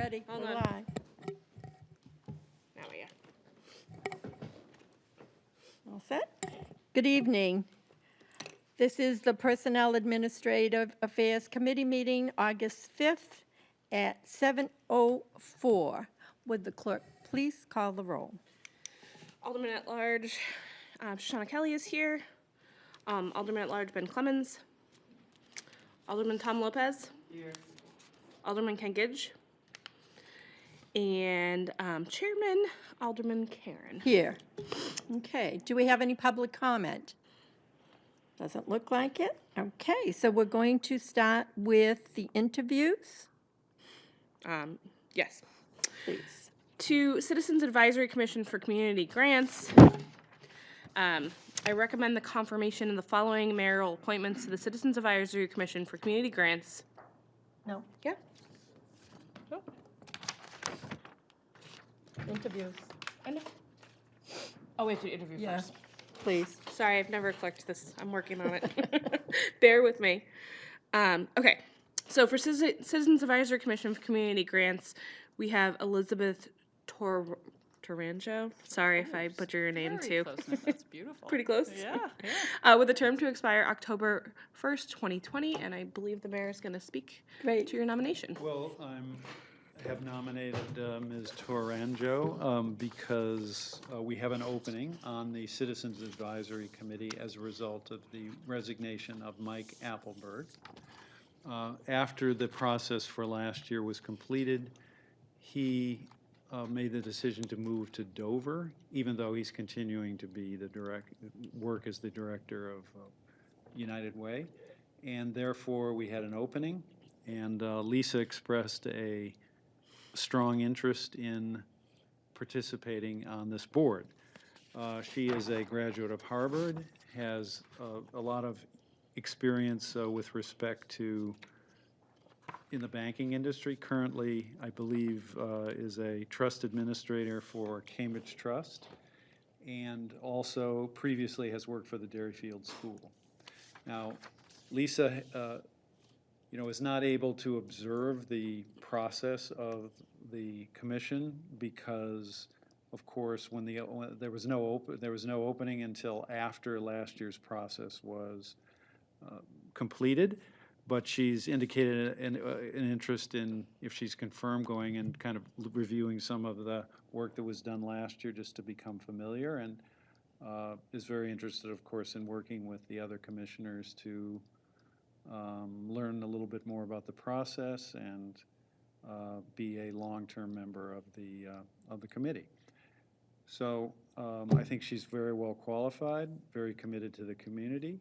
ready. Hold We're on. live. Now we go. All set? Good evening. This is the Personnel Administrative Affairs Committee meeting, August 5th at 7:04. Would the clerk please call the roll? Alderman at Large, Shoshana Kelly is here. Alderman at Large Ben Clemens. Alderman Tom Lopez. Here. Alderman Ken Gidge. And Chairman Alderman Karen. Here. Okay, do we have any public comment? Doesn't look like it. Okay, so we're going to start with the interviews, Yes. please. To Citizens Advisory Commission for Community Grants, I recommend the confirmation of the following mayoral appointments to the Citizens Advisory Commission for Community Grants. No, Yeah. interviews. I know. Oh, we have to interview Yeah, first. please. Sorry, I've never clicked this. I'm working on it. Bear with me. Okay, so for Citizens Advisory Commission for Community Grants, we have Elizabeth Toranjo. Sorry if I butcher your name too. Close. That's beautiful. Pretty close. Yeah. With a term to expire October 1st, 2020, and I believe the mayor is going to speak Great. to your nomination. Well, I have nominated Ms. Toranjo because we have an opening on the Citizens Advisory Committee as a result of the resignation of Mike Appleberg. After the process for last year was completed, he made the decision to move to Dover, even though he's continuing to be work as the director of United Way. And therefore, we had an opening, and Lisa expressed a strong interest in participating on this board. She is a graduate of Harvard, has a lot of experience with respect to in the banking industry. Currently, I believe, is a trust administrator for Cambridge Trust, and also previously has worked for the Dairyfield School. Now, Lisa is not able to observe the process of the commission because, of course, when there was no opening until after last year's process was completed. But she's indicated an interest in, if she's confirmed, going and kind of reviewing some of the work that was done last year just to become familiar, and is very interested, of course, in working with the other commissioners to learn a little bit more about the process and be a long-term member of the committee. So I think she's very well qualified, very committed to the community,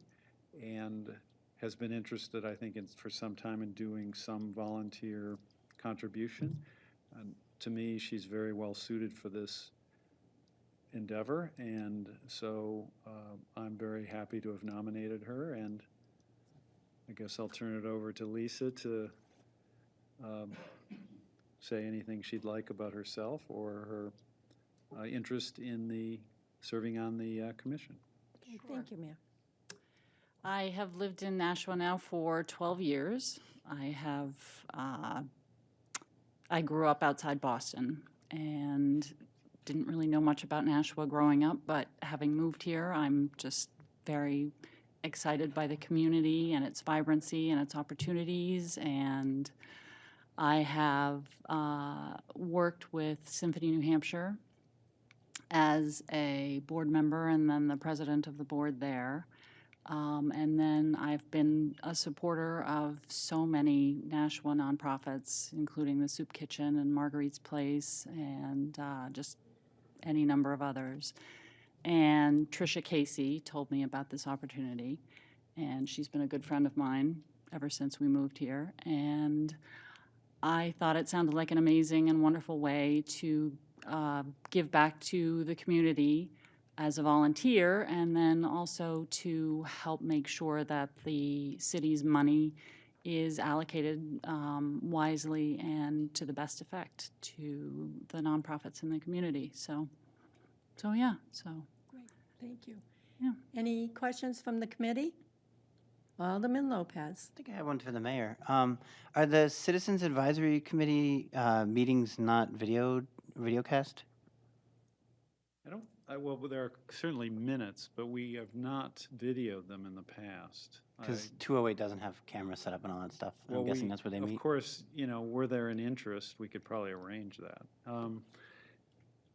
and has been interested, I think, for some time in doing some volunteer contribution. And to me, she's very well suited for this endeavor, and so I'm very happy to have nominated her, and I guess I'll turn it over to Lisa to say anything she'd like about herself or her interest in serving on the commission. Okay, thank you, Mayor. I have lived in Nashua now for 12 years. I grew up outside Boston and didn't really know much about Nashua growing up, but having moved here, I'm just very excited by the community and its vibrancy and its opportunities. And I have worked with Symphony New Hampshire as a board member and then the president of the board there. And then I've been a supporter of so many Nashua nonprofits, including the Soup Kitchen and Marguerite's Place and just any number of others. And Tricia Casey told me about this opportunity, and she's been a good friend of mine ever since we moved here. And I thought it sounded like an amazing and wonderful way to give back to the community as a volunteer, and then also to help make sure that the city's money is allocated wisely and to the best effect to the nonprofits in the community. So yeah. Great, thank you. Yeah. Any questions from the committee? Alderman Lopez. I think I have one for the mayor. Are the Citizens Advisory Committee meetings not videocast? Well, there are certainly minutes, but we have not videoed them in the past. Because 208 doesn't have cameras set up and all that stuff. I'm guessing that's where they meet. Of course, were there an interest, we could probably arrange that.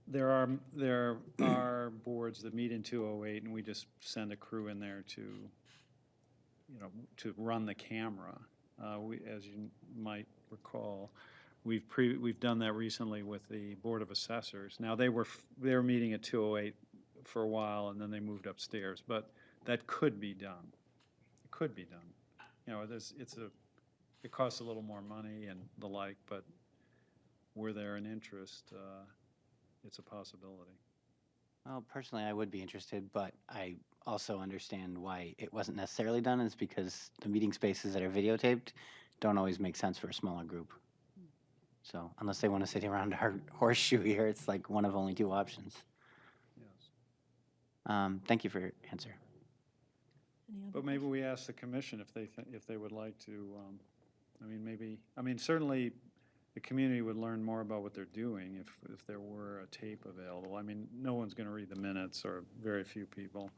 There are boards that meet in 208, and we just send a crew in there to run the camera. As you might recall, we've done that recently with the Board of Assessors. Now, they were meeting at 208 for a while, and then they moved upstairs, but that could be done. It could be done. It costs a little more money and the like, but were there an interest, it's a possibility. Well, personally, I would be interested, but I also understand why it wasn't necessarily done. Is because the meeting spaces that are videotaped don't always make sense for a smaller group. So unless they want to sit around our horseshoe here, it's like one of only two options. Yes. Thank you for your answer. But maybe we ask the commission if they would like to, certainly the community would learn more about what they're doing if there were a tape available. I mean, no one's going to read the minutes, or very few people,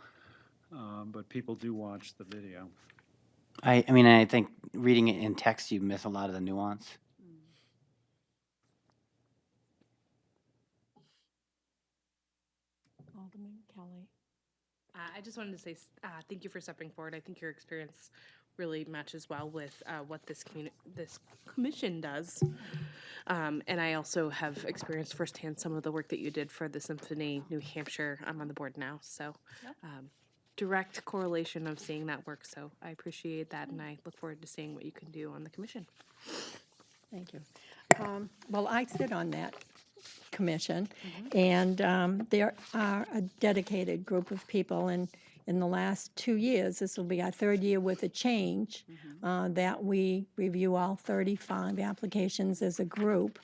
but people do watch the video. I think reading it in text, you miss a lot of the nuance. Alderman Kelly. I just wanted to say thank you for stepping forward. I think your experience really matches well with what this commission does. And I also have experienced firsthand some of the work that you did for the Symphony New Hampshire. I'm on the board now, so direct correlation of seeing that work. So I appreciate that, and I look forward to seeing what you can do on the commission. Thank you. Well, I sit on that commission, and there are a dedicated group of people, and in the last 2 years, this will be our third year with a change, that we review all 35 applications as a group.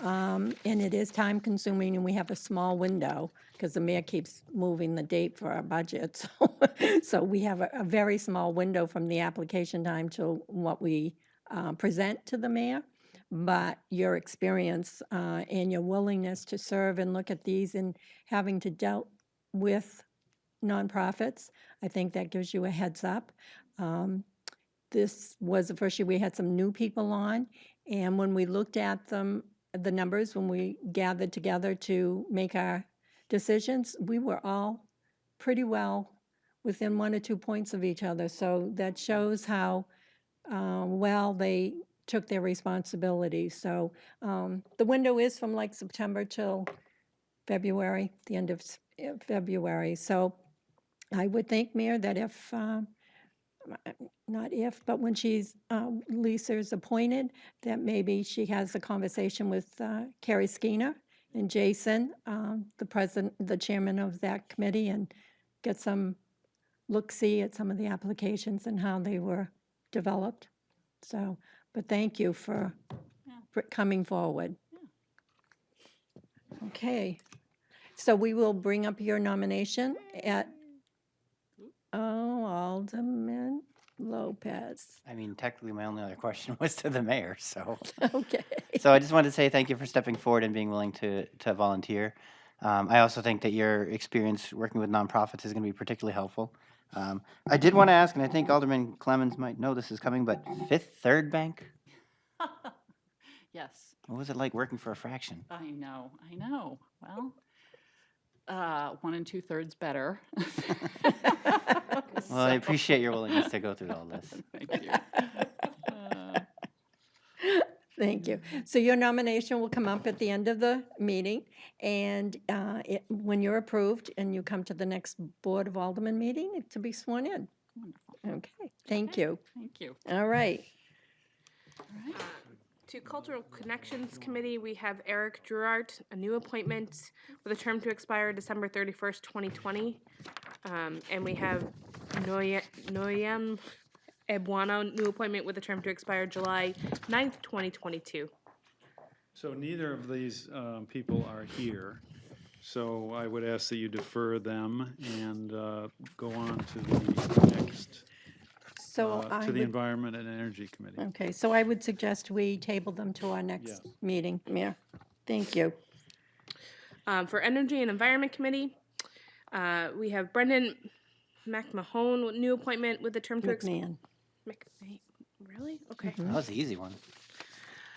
And it is time-consuming, and we have a small window, because the mayor keeps moving the date for our budget. So we have a very small window from the application time to what we present to the mayor. But your experience and your willingness to serve and look at these and having to deal with nonprofits, I think that gives you a heads up. This was the first year we had some new people on, and when we looked at them, the numbers, when we gathered together to make our decisions, we were all pretty well within 1 or 2 points of each other. So that shows how well they took their responsibilities. So the window is from like September till February, the end of February. So I would think, Mayor, that if, not if, but when Lisa's appointed, that maybe she has a conversation with Carrie Skeena and Jason, the chairman of that committee, and get some look-see at some of the applications and how they were developed. So, but thank you for coming forward. Okay, so we will bring up your nomination at, Alderman Lopez. Technically, my only other question was to the mayor, so. Okay. So I just wanted to say thank you for stepping forward and being willing to volunteer. I also think that your experience working with nonprofits is going to be particularly helpful. I did want to ask, and I think Alderman Clemmons might know this is coming, but Fifth Third Bank? Yes, What was it like working for a fraction? I know. Well, 1 2/3 better. Well, I appreciate your willingness to go through all this. Thank you. Thank you. So your nomination will come up at the end of the meeting, and when you're approved and you come to the next Board of Aldermen meeting to be sworn in. Wonderful. Okay, thank you. Thank you. All right. To Cultural Connections Committee, we have Eric Druart, a new appointment with a term to expire December 31st, 2020. And we have Noyam Ebuano, new appointment with a term to expire July 9th, 2022. So neither of these people are here, so I would ask that you defer them and go on to the next So I to the would, Environment and Energy Committee. okay, so I would suggest we table them to our next Yes. meeting. Yeah, thank you. For Energy and Environment Committee, we have Brendan McMahon, new appointment with the term to expire. McMahon. Really? Okay. That was the easy one.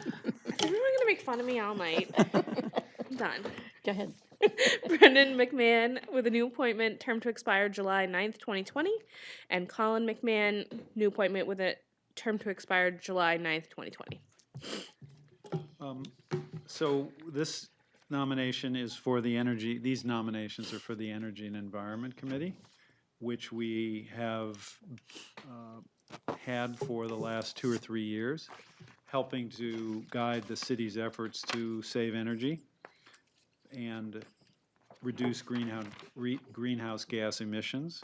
Is everyone gonna make fun of me all night? I'm done. Go ahead. Brendan McMahon with a new appointment, term to expire July 9th, 2020. And Colin McMahon, new appointment with a term to expire July 9th, 2020. So this nomination is for the Energy, these nominations are for the Energy and Environment Committee, which we have had for the last 2 or 3 years, helping to guide the city's efforts to save energy and reduce greenhouse gas emissions.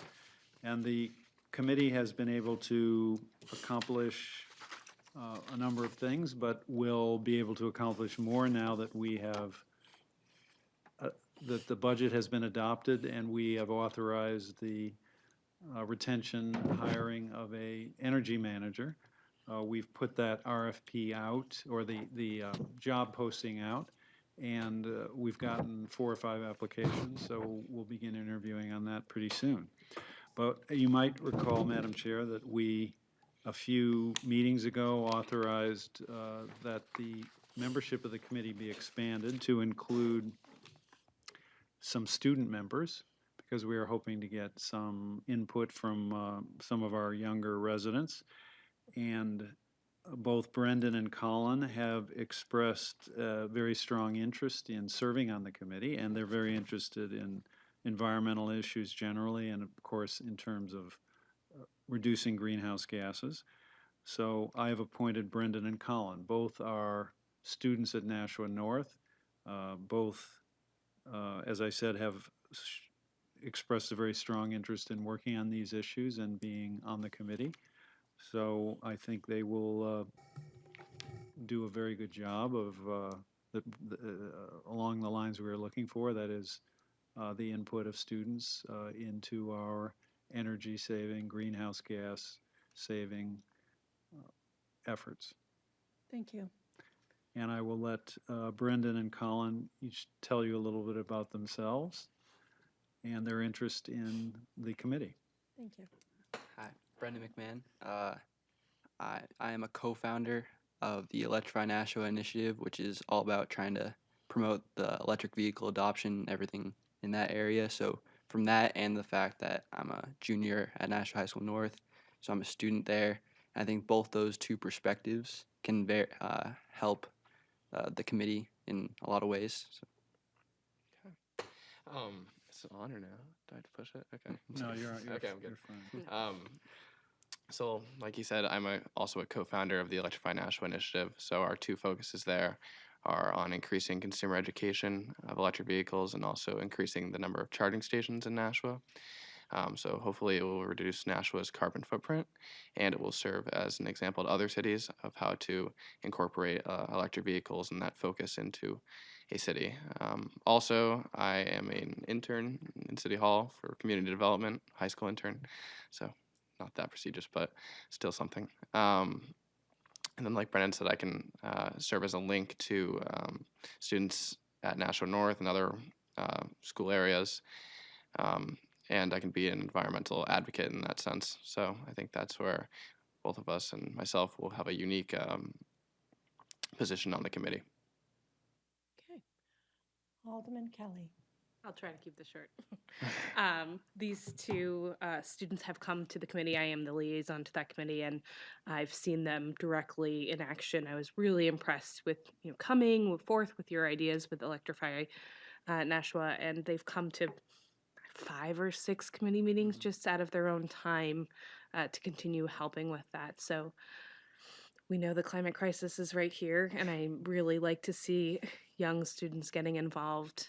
And the committee has been able to accomplish a number of things, but will be able to accomplish more now that we have, that the budget has been adopted and we have authorized the retention, hiring of a energy manager. We've put that RFP out, or the job posting out, and we've gotten 4 or 5 applications, so we'll begin interviewing on that pretty soon. But you might recall, Madam Chair, that we, a few meetings ago, authorized that the membership of the committee be expanded to include some student members, because we are hoping to get some input from some of our younger residents. And both Brendan and Colin have expressed very strong interest in serving on the committee, and they're very interested in environmental issues generally, and of course in terms of reducing greenhouse gases. So I have appointed Brendan and Colin. Both are students at Nashua North. Both, as I said, have expressed a very strong interest in working on these issues and being on the committee. So I think they will do a very good job of along the lines we were looking for. That is the input of students into our energy saving, greenhouse gas saving efforts. Thank you. And I will let Brendan and Colin each tell you a little bit about themselves and their interest in the committee. Thank you. Hi, Brendan McMahon. I am a co-founder of the Electrify Nashua initiative, which is all about trying to promote the electric vehicle adoption, everything in that area. So from that and the fact that I'm a junior at Nashua High School North, so I'm a student there, I think both those two perspectives can help the committee in a lot of ways. So. It's an honor now. Do I have to push it? Okay. No, you're okay. I'm good. You're fine. So, like you said, I'm also a co-founder of the Electrify Nashua initiative. So our 2 focuses there are on increasing consumer education of electric vehicles and also increasing the number of charging stations in Nashua. So hopefully it will reduce Nashua's carbon footprint, and it will serve as an example to other cities of how to incorporate electric vehicles and that focus into a city. Also, I am an intern in City Hall for community development, high school intern. So not that prestigious, but still something. And then, like Brennan said, I can serve as a link to students at Nashua North and other school areas. And I can be an environmental advocate in that sense. So I think that's where both of us and myself will have a unique position on the committee. Okay. Alderman Kelly. I'll try to keep this short. These 2 students have come to the committee. I am the liaison to that committee, and I've seen them directly in action. I was really impressed with coming forth with your ideas with Electrify Nashua, and they've come to 5 or 6 committee meetings just out of their own time to continue helping with that. So we know the climate crisis is right here, and I really like to see young students getting involved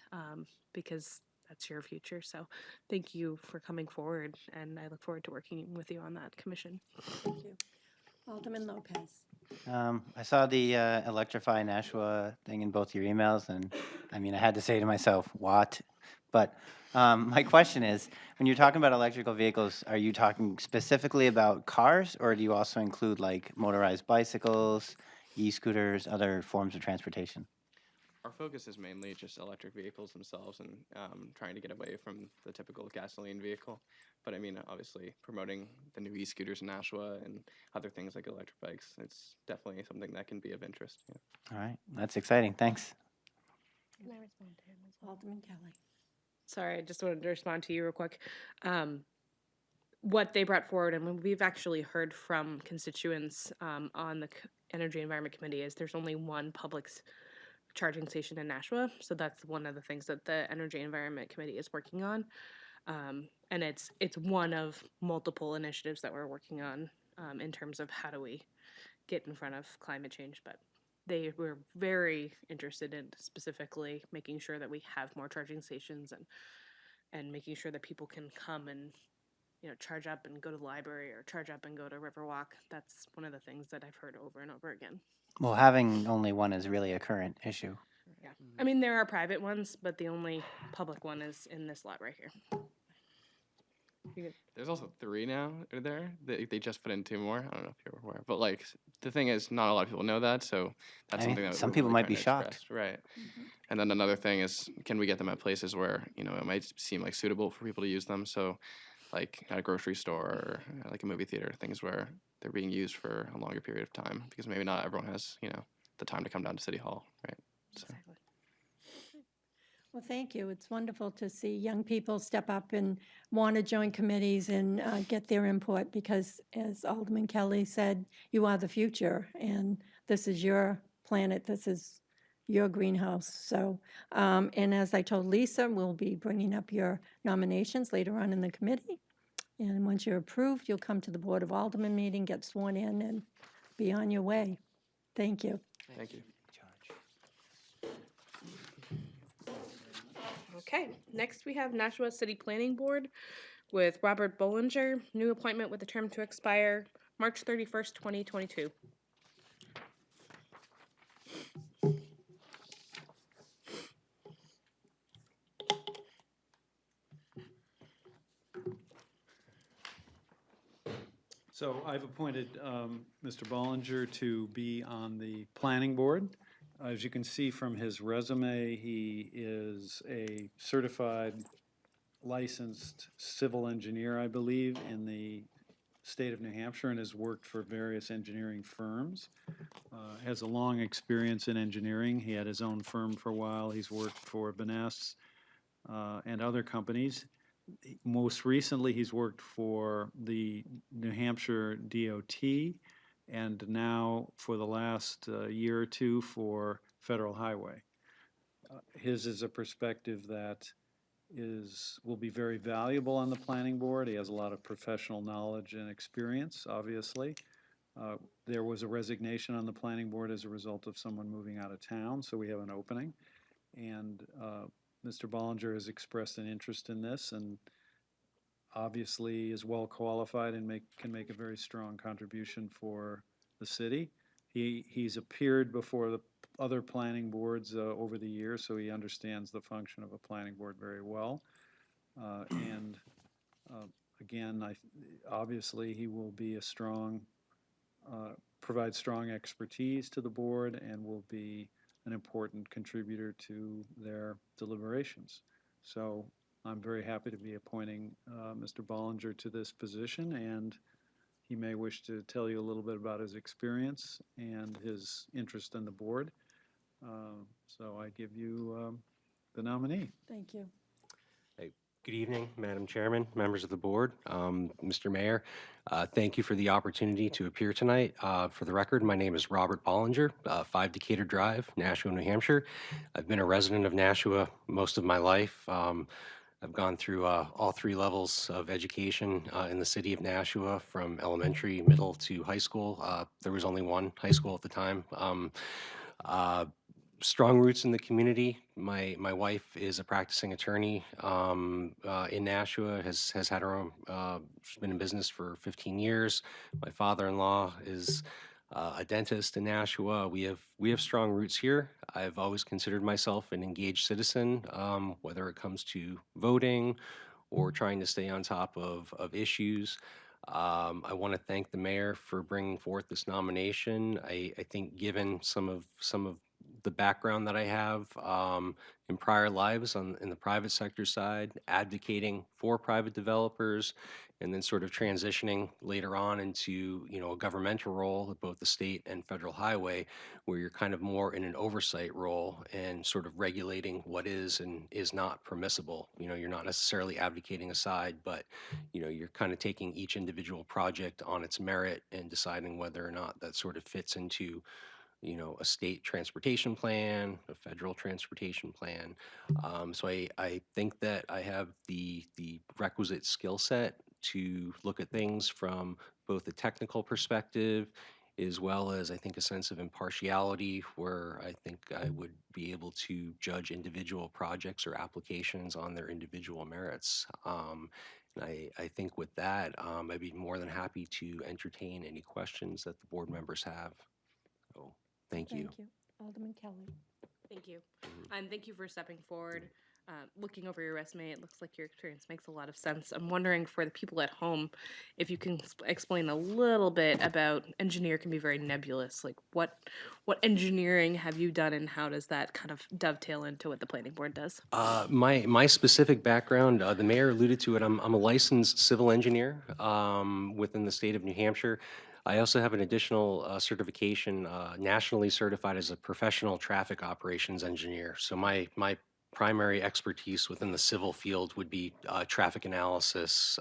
because that's your future. So thank you for coming forward, and I look forward to working with you on that commission. Thank you. Alderman Lopez. I saw the Electrify Nashua thing in both your emails, and I mean, I had to say to myself, what? But my question is, when you're talking about electrical vehicles, are you talking specifically about cars, or do you also include like motorized bicycles, e-scooters, other forms of transportation? Our focus is mainly just electric vehicles themselves and trying to get away from the typical gasoline vehicle. But I mean, obviously, promoting the new e-scooters in Nashua and other things like electric bikes, it's definitely something that can be of interest. Yeah. All right, that's exciting. Thanks. Can I respond to him as well? Alderman Kelly. Sorry, I just wanted to respond to you real quick. What they brought forward, and we've actually heard from constituents on the Energy Environment Committee, is there's only one public charging station in Nashua. So that's one of the things that the Energy Environment Committee is working on. And it's one of multiple initiatives that we're working on in terms of how do we get in front of climate change. But they were very interested in specifically making sure that we have more charging stations and making sure that people can come and charge up and go to the library or charge up and go to Riverwalk. That's one of the things that I've heard over and over again. Well, having only one is really a current issue. Yeah. I mean, there are private ones, but the only public one is in this lot right here. There's also 3 now are there. They just put in 2 more. I don't know if you're aware, but like the thing is, not a lot of people know that, so that's I mean, something that some we're people really might be trying to shocked. express, right? And then another thing is, can we get them at places where it might seem like suitable for people to use them? So, like at a grocery store or like a movie theater, things where they're being used for a longer period of time because maybe not everyone has the time to come down to City Hall, right? So. Exactly. Well, thank you. It's wonderful to see young people step up and want to join committees and get their input because, as Alderman Kelly said, you are the future, and this is your planet. This is your greenhouse. So, and as I told Lisa, we'll be bringing up your nominations later on in the committee. And once you're approved, you'll come to the Board of Aldermen meeting, get sworn in, and be on your way. Thank you. Thank you. Okay, next we have Nashua City Planning Board with Robert Bollinger, new appointment with a term to expire March 31st, 2022. So I've appointed Mr. Bollinger to be on the planning board. As you can see from his resume, he is a certified licensed civil engineer, I believe, in the state of New Hampshire and has worked for various engineering firms. Has a long experience in engineering. He had his own firm for a while. He's worked for Beness and other companies. Most recently, he's worked for the New Hampshire DOT and now for the last year or two for Federal Highway. His is a perspective that will be very valuable on the planning board. He has a lot of professional knowledge and experience, obviously. There was a resignation on the planning board as a result of someone moving out of town, so we have an opening. And Mr. Bollinger has expressed an interest in this and obviously is well qualified and can make a very strong contribution for the city. He's appeared before the other planning boards over the years, so he understands the function of a planning board very well. And again, obviously he will be a strong, provide strong expertise to the board and will be an important contributor to their deliberations. So I'm very happy to be appointing Mr. Bollinger to this position, and he may wish to tell you a little bit about his experience and his interest in the board. So I give you the nominee. Thank you. Good evening, Madam Chairman, members of the board, Mr. Mayor. Thank you for the opportunity to appear tonight. For the record, my name is Robert Bollinger, 5 Decatur Drive, Nashua, New Hampshire. I've been a resident of Nashua most of my life. I've gone through all 3 levels of education in the city of Nashua, from elementary, middle to high school. There was only one high school at the time. Strong roots in the community. My wife is a practicing attorney in Nashua, has had her own, she's been in business for 15 years. My father-in-law is a dentist in Nashua. We have strong roots here. I've always considered myself an engaged citizen, whether it comes to voting or trying to stay on top of issues. I want to thank the mayor for bringing forth this nomination. I think given some of the background that I have in prior lives in the private sector side, advocating for private developers, and then sort of transitioning later on into a governmental role at both the state and federal highway, where you're kind of more in an oversight role and sort of regulating what is and is not permissible. You're not necessarily advocating a side, but you're kind of taking each individual project on its merit and deciding whether or not that sort of fits into a state transportation plan, a federal transportation plan. So I think that I have the requisite skill set to look at things from both a technical perspective as well as I think a sense of impartiality, where I think I would be able to judge individual projects or applications on their individual merits. And I think with that, I'd be more than happy to entertain any questions that the board members have. So, thank you. Thank you. Alderman Kelly. Thank you. And thank you for stepping forward. Looking over your resume, it looks like your experience makes a lot of sense. I'm wondering for the people at home, if you can explain a little bit about engineer can be very nebulous. Like what engineering have you done and how does that kind of dovetail into what the planning board does? My specific background, the mayor alluded to it. I'm a licensed civil engineer within the state of New Hampshire. I also have an additional certification, nationally certified as a professional traffic operations engineer. So my primary expertise within the civil field would be traffic analysis,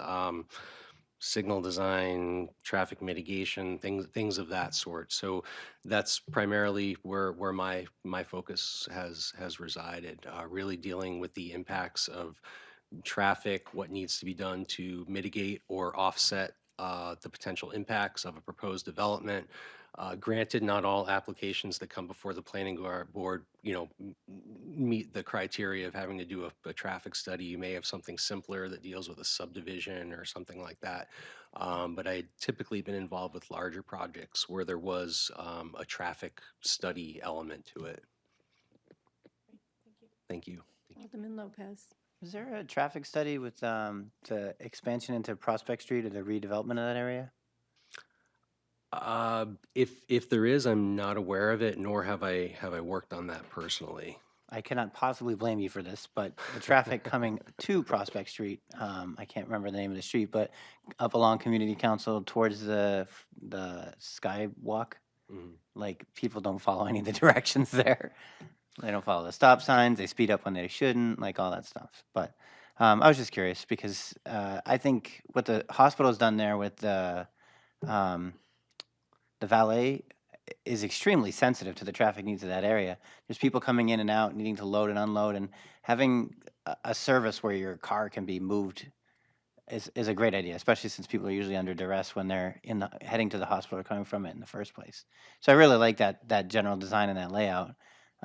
signal design, traffic mitigation, things of that sort. So that's primarily where my focus has resided, really dealing with the impacts of traffic, what needs to be done to mitigate or offset the potential impacts of a proposed development. Granted, not all applications that come before the planning board, meet the criteria of having to do a traffic study. You may have something simpler that deals with a subdivision or something like that. But I typically been involved with larger projects where there was a traffic study element to it. Thank you. Alderman Lopez. Was there a traffic study with the expansion into Prospect Street or the redevelopment of that area? If there is, I'm not aware of it, nor have I worked on that personally. I cannot possibly blame you for this, but the traffic coming to Prospect Street, I can't remember the name of the street, but up along Community Council towards the Skywalk, like people don't follow any of the directions there. They don't follow the stop signs. They speed up when they shouldn't, like all that stuff. But I was just curious because I think what the hospital's done there with the valet is extremely sensitive to the traffic needs of that area. There's people coming in and out, needing to load and unload, and having a service where your car can be moved is a great idea, especially since people are usually under duress when they're heading to the hospital or coming from it in the first place. So I really like that general design and that layout.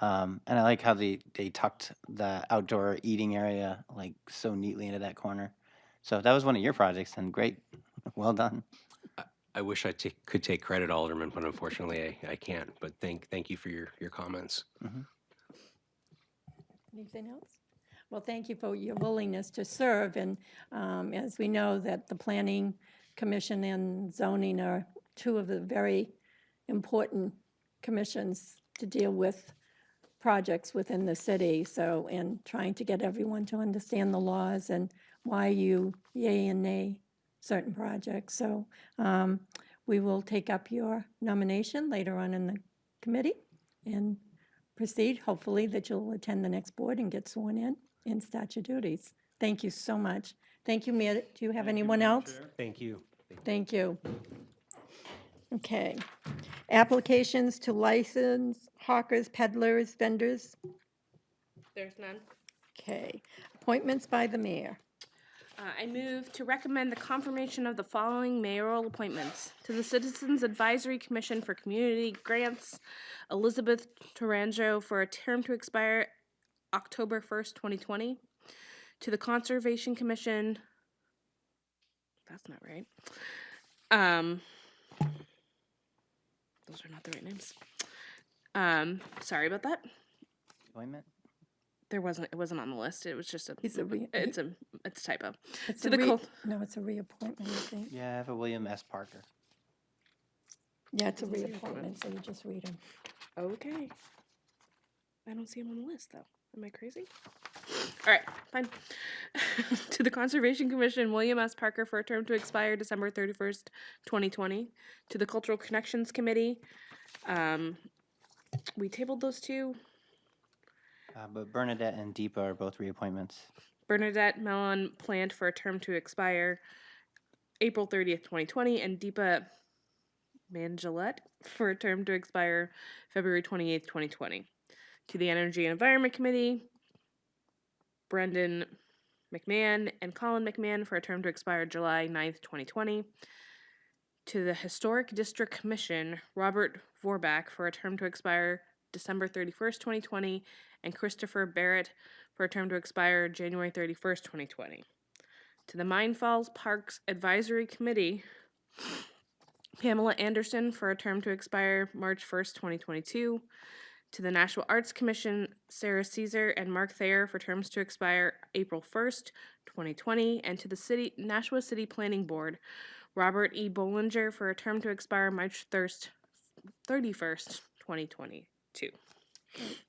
And I like how they tucked the outdoor eating area like so neatly into that corner. So if that was one of your projects, then great. Well done. I wish I could take credit, Alderman, but unfortunately I can't. But thank you for your comments. Anything else? Well, thank you for your willingness to serve. And as we know that the Planning Commission and zoning are two of the very important commissions to deal with projects within the city. So, and trying to get everyone to understand the laws and why you yay and nay certain projects. So we will take up your nomination later on in the committee and proceed, hopefully that you'll attend the next board and get sworn in and start your duties. Thank you so much. Thank you, Mayor. Do you have anyone else? Thank you. Thank you. Okay. Applications to license hawkers, peddlers, vendors. There's none. Okay. Appointments by the mayor. I move to recommend the confirmation of the following mayoral appointments to the Citizens Advisory Commission for Community Grants, Elizabeth Tourangeau for a term to expire October 1st, 2020. To the Conservation Commission, that's not right. those are not the right names. Sorry about that. Appointment? It wasn't on the list. It was just a, He's a re- it's a typo. It's To a the re- cul- No, it's a reappointment, I think. Yeah, I have a William S. Parker. Yeah, it's a Doesn't say reappointment, so you just read them. Okay. I don't see him on the list though. Am I crazy? All right, fine. To the Conservation Commission, William S. Parker for a term to expire December 31st, 2020. To the Cultural Connections Committee, we tabled those two. But Bernadette and Deepa are both reappointments. Bernadette Mellon planned for a term to expire April 30th, 2020, and Deepa Mangelet for a term to expire February 28th, 2020. To the Energy and Environment Committee, Brendan McMahon and Colin McMahon for a term to expire July 9th, 2020. To the Historic District Commission, Robert Vorbach for a term to expire December 31st, 2020, and Christopher Barrett for a term to expire January 31st, 2020. To the Mine Falls Parks Advisory Committee, Pamela Anderson for a term to expire March 1st, 2022. To the Nashua Arts Commission, Sarah Caesar and Mark Thayer for terms to expire April 1st, 2020. And to the Nashua City Planning Board, Robert E. Bollinger for a term to expire March 31st, 2022.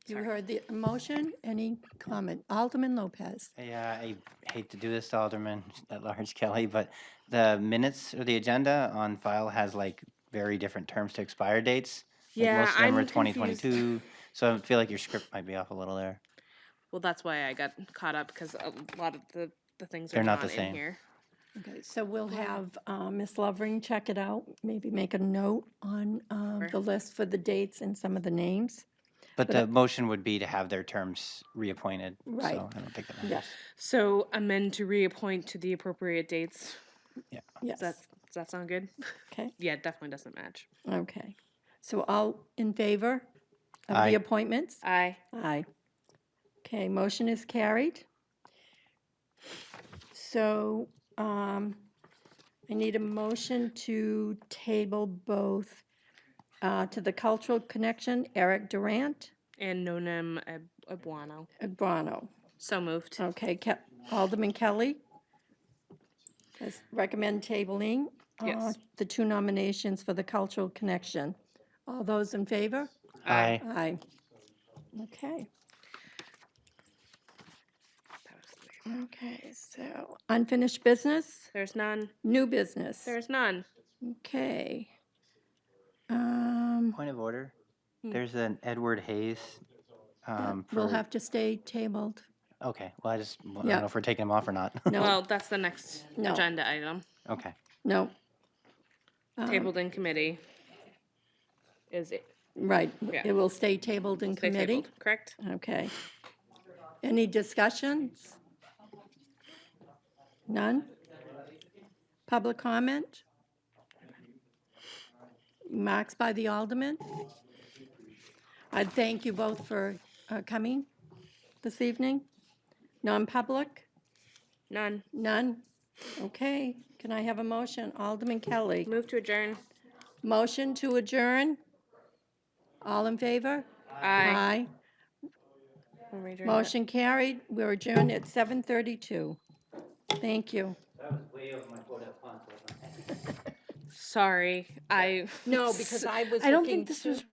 You heard the motion. Any comment? Alderman Lopez. Yeah, I hate to do this to Alderman at Large Kelly, but the minutes or the agenda on file has like very different terms to expire dates. Like Yeah, most of them I'm are confused. 2022, so I feel like your script might be off a little there. Well, that's why I got caught up because a lot of the things are They're not not the in same. here. Okay, so we'll have Ms. Lovering check it out, maybe make a note on the list for the dates and some of the names. But the motion would be to have their terms reappointed, Right. so I don't think that Yeah. matters. So amend to reappoint to the appropriate dates. Yes. Does that sound good? Okay, Yeah, it definitely doesn't match. okay. So all in favor of Aye. the appointments? Aye. Aye. Okay, motion is carried. So I need a motion to table both to the Cultural Connection, Eric Durant, And Nonem Abuano. Aguano. So moved. Okay, Alderman Kelly has recommend tabling Yes. the two nominations for the Cultural Connection. All those in favor? Aye. Aye. Okay. Okay, so unfinished business, There's none. new business. There's none. Okay. Point of order, there's an Edward Hayes. We'll have to stay tabled. Okay, well, I don't Yeah. know if we're taking them off or not. No, Well, that's the next No. agenda item. Okay. no, Tabled in committee. Is it? right. Yeah. It will stay tabled in Stay committee. tabled, correct? Okay. Any discussions? None? Public comment? Remarks by the alderman? I thank you both for coming this evening. Non-public? None. None? Okay. Can I have a motion? Alderman Kelly. Move to adjourn. Motion to adjourn? All in favor? Aye. Aye. We'll adjourn. Motion carried. We're adjourned at 7:32. Thank you. Sorry, No, because I was I don't looking think this was